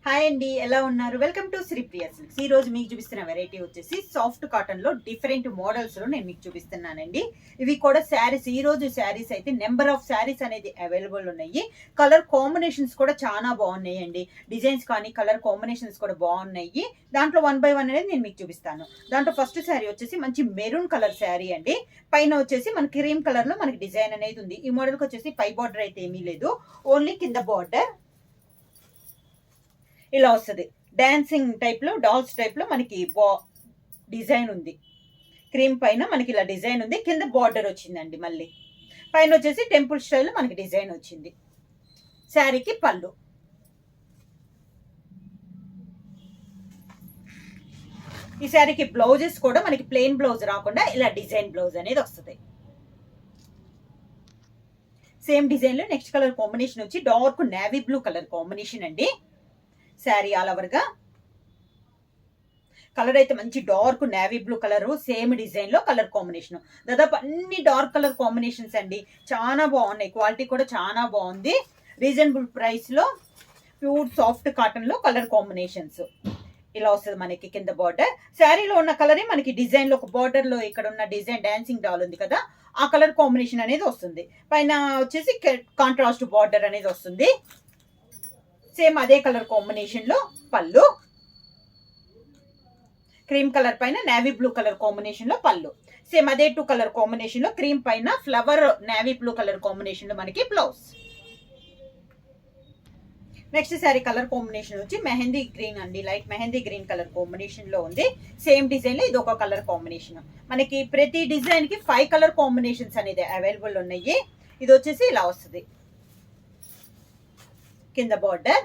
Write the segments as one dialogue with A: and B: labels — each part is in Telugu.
A: హాయ్ అండి, ఎలా ఉన్నారు? Welcome to Sripriya silks. ఈ రోజు మీకు చూపిస్తున్న వెరైటీ వచ్చేసి సాఫ్ట్ కాటన్ లో డిఫరెంట్ మోడల్స్ లో నేను మీకు చూపిస్తున్నానండి. ఇవి కూడా శారీస్. ఈ రోజు శారీస్ అయితే నెంబర్ ఆఫ్ శారీస్ అనేది అవైలబుల్ ఉన్నాయి. కలర్ కాంబినేషన్స్ కూడా చాలా బాగున్నాయండి. డిజైన్స్ కానీ కలర్ కాంబినేషన్స్ కూడా బాగున్నాయి. దాంట్లో 1 by 1 అనేది నేను మీకు చూపిస్తాను. దాంట్లో ఫస్ట్ శారీ వచ్చేసి మంచి మెరూన్ కలర్ శారీ అండి. పైన వచ్చేసి మన క్రీమ్ కలర్ లో మనకి డిజైన్ అనేది ఉంది. ఈ మోడల్ కి వచ్చేసి పై బార్డర్ అయితే ఏమీ లేదు, ఓన్లీ కింద బార్డర్ ఇలా వస్తుంది. డాన్సింగ్ టైప్ లో, డాల్స్ టైప్ లో మనకి డిజైన్ ఉంది. క్రీమ్ పైన మనకి ఇలా డిజైన్ ఉంది, కింద బార్డర్ వచ్చిందండి. మళ్ళీ పైన వచ్చేసి టెంపుల్ స్టైల్ మనకి డిజైన్ వచ్చింది. శారీకి పళ్ళు. ఈ శారీకి బ్లౌజెస్ కూడా మనకి ప్లెయిన్ బ్లౌజ్ రాకుండా ఇలా డిజైన్ బ్లౌజ్ అనేది వస్తుంది. సేమ్ డిజైన్ లో నెక్స్ట్ కలర్ కాంబినేషన్ వచ్చి dark navy blue colour combination అండి. శారీ ఆల్ ఓవర్ గా కలర్ అయితే మంచి dark navy blue colour, same design లో కలర్ కాంబినేషన్. దాదాపు అన్ని డార్క్ కలర్ కాంబినేషన్స్ అండి. చాలా బాగున్నాయి, క్వాలిటీ కూడా చాలా బాగుంది. రీజనబుల్ ప్రైస్ లో ప్యూర్ సాఫ్ట్ కాటన్ లో కలర్ కాంబినేషన్స్ ఇలా వస్తుంది. మనకి కింద బార్డర్ శారీలో ఉన్న కలరే మనకి డిజైన్ లో ఒక బార్డర్ లో ఇక్కడ ఉన్న డిజైన్ డాన్సింగ్ డాల్ ఉంది కదా, ఆ కలర్ కాంబినేషన్ అనేది వస్తుంది. పైన వచ్చేసి కాంట్రాస్ట్ బార్డర్ అనేది వస్తుంది. సేమ్ అదే కలర్ కాంబినేషన్ లో పళ్ళు. క్రీమ్ కలర్ పైన నేవీ బ్లూ కలర్ కాంబినేషన్ లో పళ్ళు. సేమ్ అదే 2 కలర్ కాంబినేషన్ లో క్రీమ్ పైన flower navy blue colour combination లో మనకి blouse. Next sari colour combination వచ్చి మెహందీ గ్రీన్ అండి. Light mehndi green colour combination లో ఉంది. సేమ్ డిజైన్ లో ఇది ఒక కలర్ కాంబినేషన్. మనకి ప్రతి డిజైన్ కి 5 కలర్ కాంబినేషన్స్ అనేది అవైలబుల్ ఉన్నాయి. ఇది వచ్చేసి ఇలా వస్తుంది. కింద బార్డర్,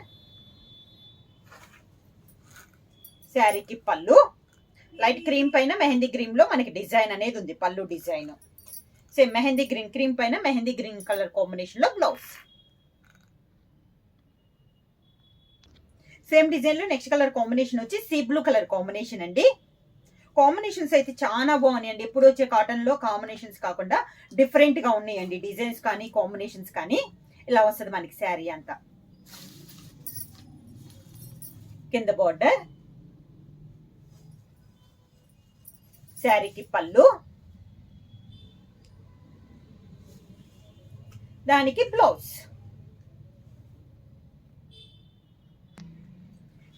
A: శారీకి పళ్ళు. లైట్ క్రీమ్ పైన మెహందీ గ్రీన్ లో మనకి డిజైన్ అనేది ఉంది. పళ్ళు design same mehndi green, cream పైన మెహందీ గ్రీన్ కలర్ కాంబినేషన్ లో బ్లౌజ్. సేమ్ డిజైన్ లో నెక్స్ట్ కలర్ కాంబినేషన్ వచ్చి సీ బ్లూ కలర్ కాంబినేషన్ అండి. కాంబినేషన్స్ అయితే చాలా బాగున్నాయండి. ఎప్పుడు వచ్చే కాటన్ లో కాంబినేషన్స్ కాకుండా డిఫరెంట్ గా ఉన్నాయండి. డిజైన్స్ కానీ కాంబినేషన్స్ కానీ ఇలా వస్తుంది మనకి శారీ అంతా. కింద బార్డర్, శారీకి పళ్ళు, దానికి బ్లౌజ్.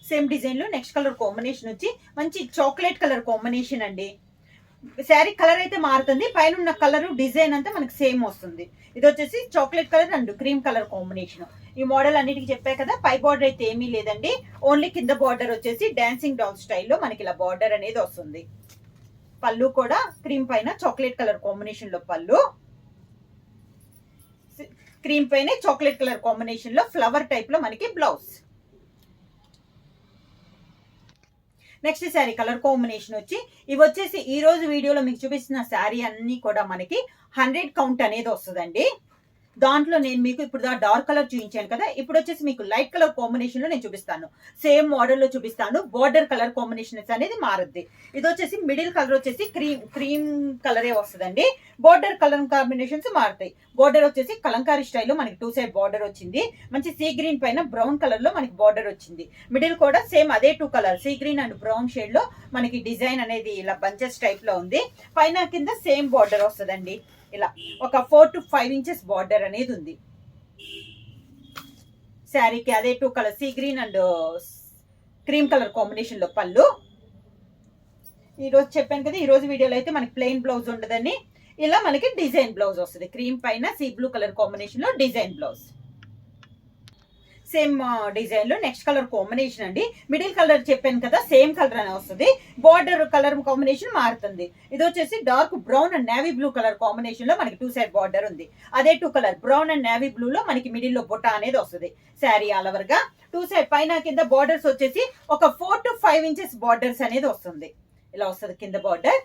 A: సేమ్ డిజైన్ లో నెక్స్ట్ కలర్ కాంబినేషన్ వచ్చి మంచి చాక్లెట్ కలర్ కాంబినేషన్ అండి. శారీ కలర్ అయితే మారుతుంది, పైన ఉన్న కలర్ డిజైన్ అంతా మనకి సేమ్ వస్తుంది. ఇది వచ్చేసి chocolate colour and cream colour combination. ఈ మోడల్ అన్నిటికీ చెప్పా కదా, పై బార్డర్ అయితే ఏమీ లేదండి, ఓన్లీ కింద బార్డర్ వచ్చేసి డాన్సింగ్ డాల్ స్టైల్లో మనకి ఇలా బార్డర్ అనేది వస్తుంది. పళ్ళు కూడా క్రీమ్ పైన చాక్లెట్ కలర్ కాంబినేషన్ లో పళ్ళు, క్రీమ్ పైన చాక్లెట్ కలర్ కాంబినేషన్ లో ఫ్లవర్ టైప్ లో మనకి blouse. Next sari colour combination వచ్చి ఇవి వచ్చేసి ఈ రోజు వీడియోలో మీకు చూపిస్తున్న శారీ అన్ని కూడా మనకి 100 కౌంట్ అనేది వస్తుందండి. దాంట్లో నేను మీకు ఇప్పుడు డార్క్ కలర్ చూపించాను కదా, ఇప్పుడు వచ్చేసి మీకు లైట్ కలర్ కాంబినేషన్ లో నేను చూపిస్తాను. సేమ్ మోడల్ లో చూపిస్తాను. బార్డర్ కలర్ కాంబినేషన్ అనేది మారుద్ది. ఇది వచ్చేసి మిడిల్ కలర్ వచ్చేసి క్రీమ్ కలరే వస్తుందండి. బార్డర్ కలర్ కాంబినేషన్స్ మారుతాయి. బార్డర్ వచ్చేసి కలంకారీ స్టైల్లో మనకి 2 సైడ్ బార్డర్ వచ్చింది. మంచి సీ గ్రీన్ పైన బ్రౌన్ కలర్ లో మనకి బార్డర్ వచ్చింది. మిడిల్ కూడా సేమ్ అదే 2 colour sea green and brown shade లో మనకి డిజైన్ అనేది ఇలా బంచెస్ టైప్ లో ఉంది. పైన కింద సేమ్ బార్డర్ వస్తుందండి. ఇలా ఒక 4 to 5 ఇంచెస్ బార్డర్ అనేది ఉంది. శారీకి అదే 2 colour sea green and cream colour combination లో పళ్ళు. ఈ రోజు చెప్పాను కదా, ఈ రోజు వీడియోలో అయితే మనకి ప్లెయిన్ బ్లౌజ్ ఉండదని ఇలా మనకి డిజైన్ బ్లౌజ్ వస్తుంది. క్రీమ్ పైన సీ బ్లూ కలర్ కాంబినేషన్ లో డిజైన్ బ్లౌజ్. సేమ్ డిజైన్ లో నెక్స్ట్ కలర్ కాంబినేషన్ అండి. మిడిల్ కలర్ చెప్పాను కదా, సేమ్ కలర్ అనే వస్తుంది. బార్డర్ కలర్ కాంబినేషన్ మారుతుంది. ఇది వచ్చేసి dark brown and navy blue colour combination లో మనకి 2 సైడ్ బార్డర్ ఉంది. అదే 2 colour brown and navy blue లో మనకి మిడిల్ లో బొట్ట అనేది వస్తుంది. శారీ ఆల్ ఓవర్ గా 2 సైడ్ పైన కింద బార్డర్స్ వచ్చేసి ఒక 4 to 5 ఇంచెస్ బార్డర్స్ అనేది వస్తుంది. ఇలా వస్తుంది కింద బార్డర్.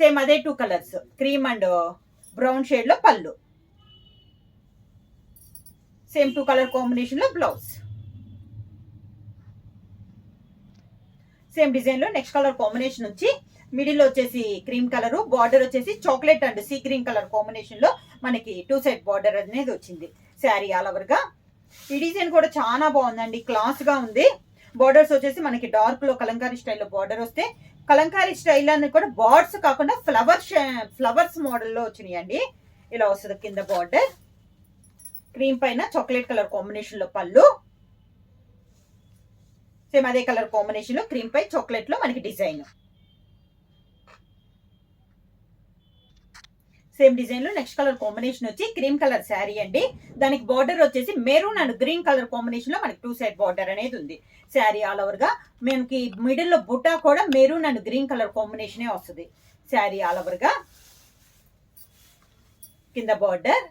A: సేమ్ అదే 2 colours cream and brown shade లో పళ్ళు. సేమ్ 2 కలర్ కాంబినేషన్ లో బ్లౌజ్. సేమ్ డిజైన్ లో నెక్స్ట్ కలర్ కాంబినేషన్ వచ్చి మిడిల్ వచ్చేసి క్రీమ్ కలర్, బార్డర్ వచ్చేసి chocolate and sea green colour combination లో మనకి 2 సైడ్ బార్డర్ అనేది వచ్చింది. శారీ ఆల్ ఓవర్ గా ఈ డిజైన్ కూడా చాలా బాగుందండి, క్లాస్ గా ఉంది. బోర్డర్స్ వచ్చేసి మనకి డార్క్ లో కలంకారీ స్టైల్లో బోర్డర్ వస్తే, కలంకారీ స్టైల్ అనేది కూడా బార్డ్స్ కాకుండా ఫ్లవర్స్ మోడల్లో వచ్చినాయండి. ఇలా వస్తుంది కింద బార్డర్. క్రీమ్ పైన చాక్లెట్ కలర్ కాంబినేషన్ లో పళ్ళు, సేమ్ అదే కలర్ కాంబినేషన్ లో క్రీమ్ పై చాక్లెట్ లో మనకి డిజైన్. సేమ్ డిజైన్ లో నెక్స్ట్ కలర్ కాంబినేషన్ వచ్చి క్రీమ్ కలర్ శారీ అండి. దానికి బార్డర్ వచ్చేసి maroon and green colour combination లో మనకి 2 సైడ్ బార్డర్ అనేది ఉంది. శారీ ఆల్ ఓవర్ గా మనకి మిడిల్ లో బుట్టా కూడా maroon and green colour combination వస్తుంది. శారీ ఆల్ ఓవర్ గా కింద బార్డర్,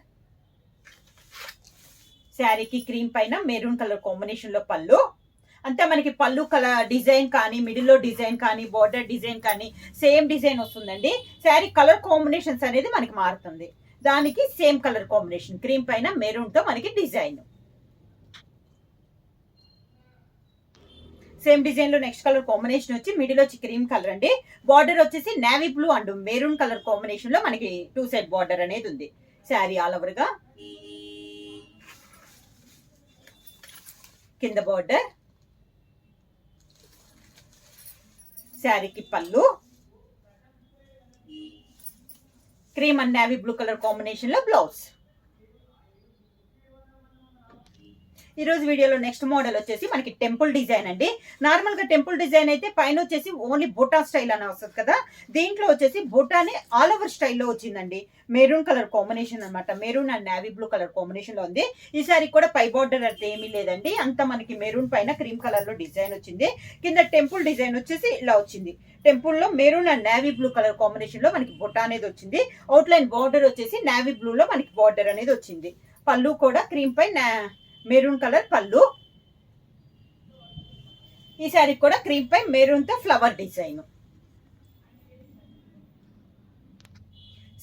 A: శారీకి క్రీమ్ పైన మెరూన్ కలర్ కాంబినేషన్ లో పళ్ళు. అంతే మనకి పళ్ళు కలర్ డిజైన్ కానీ, మిడిల్ లో డిజైన్ కానీ, బార్డర్ డిజైన్ కానీ సేమ్ డిజైన్ వస్తుందండి. శారీ కలర్ కాంబినేషన్స్ అనేది మనకి మారుతుంది. దానికి సేమ్ కలర్ కాంబినేషన్ క్రీమ్ పైన మెరూన్ తో మనకి డిజైన్. సేమ్ డిజైన్ లో నెక్స్ట్ కలర్ కాంబినేషన్ వచ్చి మిడిల్ వచ్చి క్రీమ్ కలర్ అండి. బార్డర్ వచ్చేసి navy blue and maroon colour combination లో మనకి 2 సైడ్ బార్డర్ అనేది ఉంది. శారీ ఆల్ ఓవర్ గా కింద బార్డర్, శారీకి పళ్ళు, cream and navy blue colour combination లో బ్లౌజ్. ఈ రోజు వీడియోలో నెక్స్ట్ మోడల్ వచ్చేసి మనకి టెంపుల్ డిజైన్ అండి. నార్మల్ గా టెంపుల్ డిజైన్ అయితే పైన వచ్చేసి ఓన్లీ బుటా స్టైల్ అని వస్తుంది కదా, దీంట్లో వచ్చేసి బుటానే ఆల్ ఓవర్ స్టైల్లో వచ్చిందండి. మెరూన్ కలర్ కాంబినేషన్ అనమాట. Maroon and navy blue colour combination లో ఉంది. ఈ సారీ కూడా పై బార్డర్ అయితే ఏమీ లేదండి, అంత మనకి మెరూన్ పైన క్రీమ్ కలర్ లో డిజైన్ వచ్చింది. కింద టెంపుల్ డిజైన్ వచ్చేసి ఇలా వచ్చింది. టెంపుల్ లో maroon and navy blue colour combination లో మనకి బుటా అనేది వచ్చింది. అవుట్ లైన్ బార్డర్ వచ్చేసి నేవీ బ్లూ లో మనకి బార్డర్ అనేది వచ్చింది. పళ్ళు కూడా క్రీమ్ పై మెరూన్ కలర్ పళ్ళు. ఈ సారీ కూడా క్రీమ్ పై మెరూన్ తో ఫ్లవర్ డిజైన్.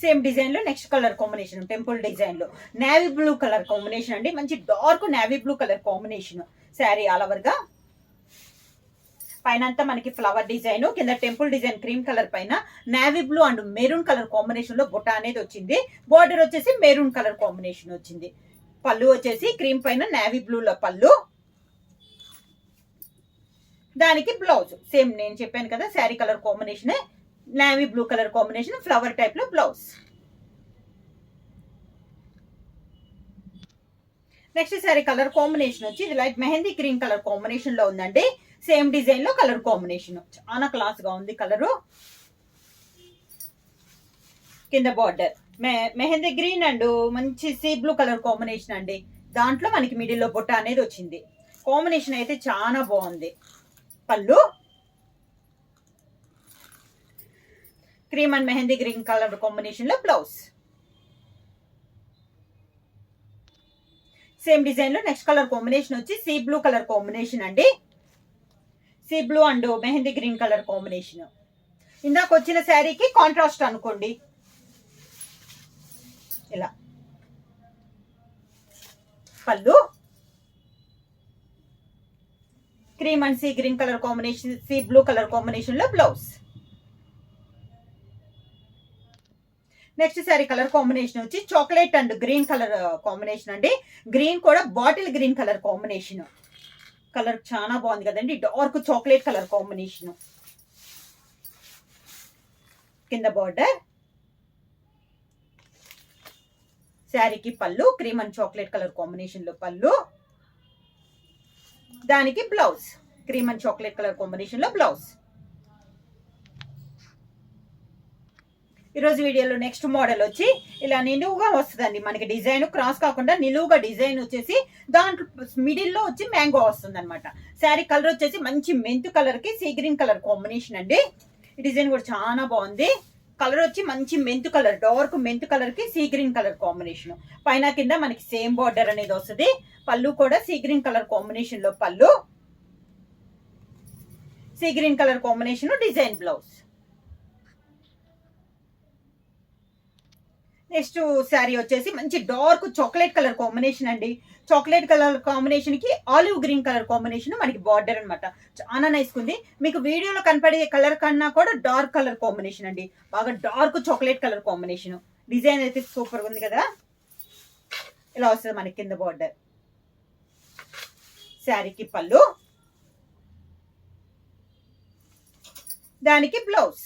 A: సేమ్ డిజైన్ లో next colour combination temple design లో నేవీ బ్లూ కలర్ కాంబినేషన్ అండి. మంచి dark navy blue colour combination. Sari all over గా పైన అంతా మనకి ఫ్లవర్ డిజైన్, కింద టెంపుల్ డిజైన్ క్రీమ్ కలర్ పైన navy blue and maroon colour combination లో బుట్ట అనేది వచ్చింది. బార్డర్ వచ్చేసి మెరూన్ కలర్ కాంబినేషన్ వచ్చింది. పళ్ళు వచ్చేసి క్రీమ్ పైన నేవీ బ్లూ లో పళ్ళు, దానికి బ్లౌజ్ సేమ్ నేను చెప్పాను కదా sari colour combination navy blue colour combination flower type లో blouse. Next sari colour combination వచ్చి ఇది light mehndi green colour combination లో ఉందండి. సేమ్ డిజైన్ లో కలర్ కాంబినేషన్ చాలా క్లాస్ గా ఉంది కలరు. కింద బార్డర్ మెహందీ గ్రీన్ అండ్ మంచి సీ బ్లూ కలర్ కాంబినేషన్ అండి. దాంట్లో మనకి మిడిల్ లో బుట్ట అనేది వచ్చింది. కాంబినేషన్ అయితే చాలా బాగుంది. Pallu cream and mehndi green colour combination లో బ్లౌజ్. సేమ్ డిజైన్ లో నెక్స్ట్ కలర్ కాంబినేషన్ వచ్చి సీ బ్లూ కలర్ కాంబినేషన్ అండి. Sea blue and mehndi green colour combination. ఇందాక వచ్చిన శారీకి కాంట్రాస్ట్ అనుకోండి. ఇలా pallu cream and sea green colour combination, sea blue colour combination లో blouse. Next sari colour combination వచ్చి chocolate and green colour combination అండి. గ్రీన్ కూడా bottle green colour combination. Colour చాలా బాగుంది కదండి, డార్క్ చాక్లెట్ కలర్ కాంబినేషన్. కింద బార్డర్, శారీకి పళ్ళు cream and chocolate colour combination లో పళ్ళు, దానికి blouse cream and chocolate colour combination లో బ్లౌజ్. ఈరోజు వీడియోలో నెక్స్ట్ మోడల్ వచ్చి ఇలా నిలువుగా వస్తుందండి. మనకి డిజైన్ క్రాస్ కాకుండా నిలువుగా డిజైన్ వచ్చేసి దాంట్లో మిడిల్ లో వచ్చి మ్యాంగో వస్తుంది అనమాట. శారీ కలర్ వచ్చేసి మంచి మెంతు కలర్ కి సీ గ్రీన్ కలర్ కాంబినేషన్ అండి. ఈ డిజైన్ కూడా చాలా బాగుంది. కలర్ వచ్చి మంచి మెంతు కలర్, డార్క్ మెంతు కలర్ కి సీ గ్రీన్ కలర్ కాంబినేషన్. పైన కింద మనకి సేమ్ బార్డర్ అనేది వస్తుంది. పళ్ళు కూడా సీ గ్రీన్ కలర్ కాంబినేషన్ లో పళ్ళు, see green colour combination design blouse. Next sari వచ్చేసి మంచి డార్క్ చాక్లెట్ కలర్ కాంబినేషన్ అండి. చాక్లెట్ కలర్ కాంబినేషన్ కి ఆలివ్ గ్రీన్ కలర్ కాంబినేషన్ మనకి బార్డర్ అనమాట. చాలా నైస్ ఉంది. మీకు వీడియోలో కనపడే కలర్ కన్నా కూడా డార్క్ కలర్ కాంబినేషన్ అండి. బాగా dark chocolate colour combination. Design అయితే సూపర్ ఉంది కదా. ఇలా వస్తుంది మనకి కింద బార్డర్. శారీకి పళ్ళు దానికి బ్లౌజ్.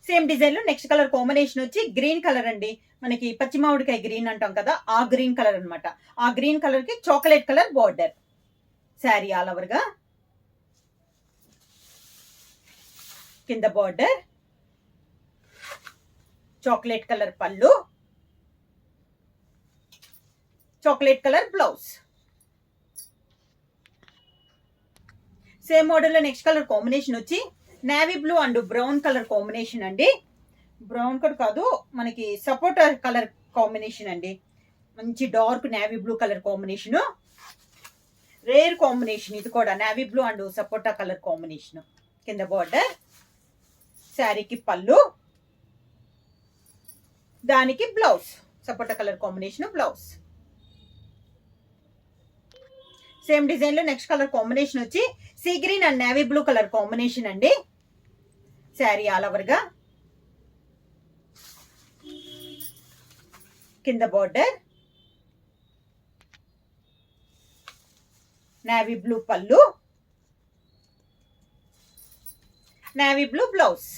A: సేమ్ డిజైన్ లో నెక్స్ట్ కలర్ కాంబినేషన్ వచ్చి గ్రీన్ కలర్ అండి. మనకి పచ్చి మామిడికాయ గ్రీన్ అంటాం కదా, ఆ గ్రీన్ కలర్ అన్నమాట. ఆ గ్రీన్ కలర్ కి chocolate colour border. Sari all over గా కింద బార్డర్, చాక్లెట్ కలర్ పళ్ళు, chocolate colour blouse. Same model లో నెక్స్ట్ కలర్ కాంబినేషన్ వచ్చి navy blue and brown colour combination అండి. బ్రౌన్ కలర్ కాదు, మనకి సపోటా కలర్ కాంబినేషన్ అండి. మంచి dark navy blue colour combination, rare combination ఇది కూడా. Navy blue and sapota colour combination. కింద బార్డర్, శారీకి పళ్ళు, దానికి బ్లౌజ్. సపోటా colour combination blouse. Same design లో నెక్స్ట్ కలర్ కాంబినేషన్ వచ్చి sea green and navy blue colour combination అండి. శారీ ఆల్ ఓవర్ గా కింద బార్డర్, నేవీ బ్లూ పళ్ళు, నేవీ బ్లూ బ్లౌజ్.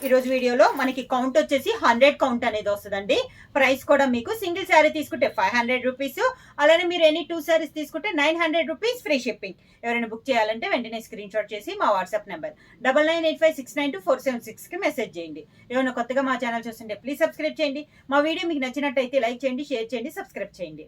A: ఈరోజు వీడియోలో మనకి కౌంట్ వచ్చేసి 100 కౌంట్ అనేది వస్తుందండి. ప్రైస్ కూడా మీకు సింగిల్ శారీ తీసుకుంటే 500 రూపీస్, అలానే మీరు ఎనీ 2 శారీస్ తీసుకుంటే 900 రూపీస్ ఫ్రీ షిప్పింగ్. ఎవరైనా బుక్ చేయాలంటే వెంటనే స్క్రీన్ షాట్ చేసి మా వాట్సాప్ నెంబర్ 9985692476 కి మెసేజ్ చేయండి. ఏమైనా కొత్తగా మా ఛానల్ చూస్తుంటే ప్లీజ్ సబ్స్క్రైబ్ చేయండి. మా వీడియో మీకు నచ్చినట్టయితే లైక్ చేయండి, షేర్ చేయండి, సబ్స్క్రైబ్ చేయండి.